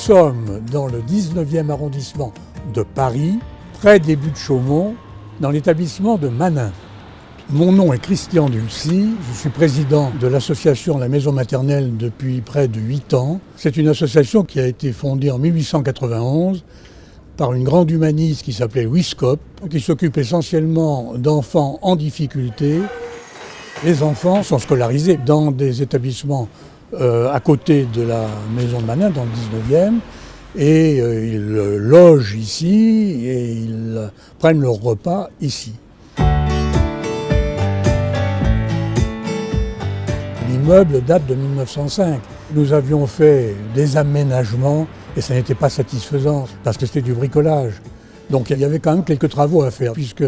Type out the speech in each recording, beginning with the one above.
sommes dans le 19e arrondissement de Paris, près des Buttes-Chaumont, dans l'établissement de Manin. Mon nom est Christian Dulcy, je suis président de l'association La Maison Maternelle depuis près de 8 ans. C'est une association qui a été fondée en 1891 par une grande humaniste qui s'appelait Louise Kopp, qui s'occupe essentiellement d'enfants en difficulté. Les enfants sont scolarisés dans des établissements à côté de la Maison de Manin, dans le 19e, et ils logent ici et ils prennent leur repas ici. L'immeuble date de 1905. Nous avions fait des aménagements et ça n'était pas satisfaisant parce que c'était du bricolage. Donc il y avait quand même quelques travaux à faire puisque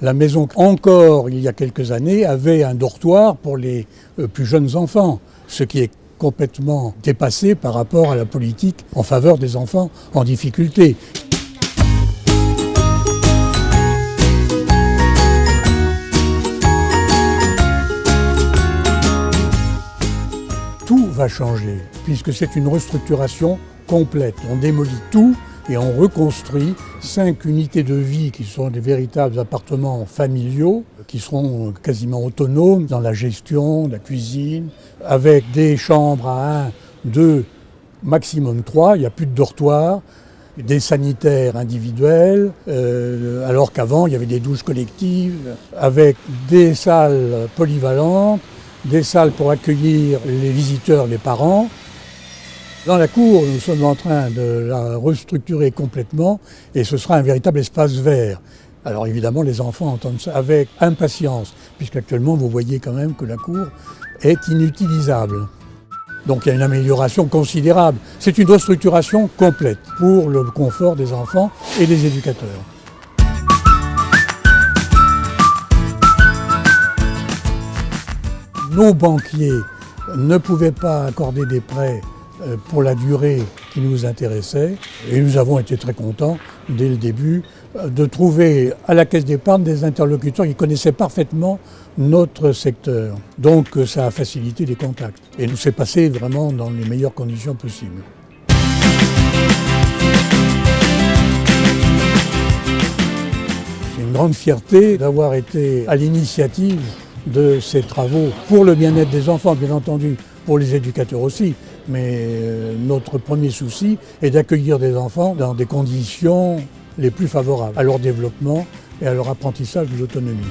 la maison, encore il y a quelques années, avait un dortoir pour les plus jeunes enfants, ce qui est complètement dépassé par rapport à la politique en faveur des enfants en difficulté. Tout va changer, puisque c'est une restructuration complète. On démolit tout et on reconstruit 5 unités de vie qui sont des véritables appartements familiaux, qui seront quasiment autonomes dans la gestion, la cuisine, avec des chambres à 1, 2, maximum 3, il n'y a plus de dortoir, des sanitaires individuels, alors qu'avant il y avait des douches collectives, avec des salles polyvalentes, des salles pour accueillir les visiteurs, les parents. Dans la cour, nous sommes en train de la restructurer complètement et ce sera un véritable espace vert. Alors évidemment, les enfants entendent ça avec impatience, puisqu'actuellement, vous voyez quand même que la cour est inutilisable. Donc il y a une amélioration considérable. C'est une restructuration complète pour le confort des enfants et des éducateurs. Nos banquiers ne pouvaient pas accorder des prêts pour la durée qui nous intéressait et nous avons été très contents dès le début de trouver à la Caisse d'épargne des interlocuteurs qui connaissaient parfaitement notre secteur. Donc ça a facilité les contacts et nous s'est passé vraiment dans les meilleures conditions possibles. C'est une grande fierté d'avoir été à l'initiative de ces travaux pour le bien-être des enfants, bien entendu, pour les éducateurs aussi. Mais notre premier souci est d'accueillir des enfants dans des conditions les plus favorables à leur développement et à leur apprentissage de l'autonomie.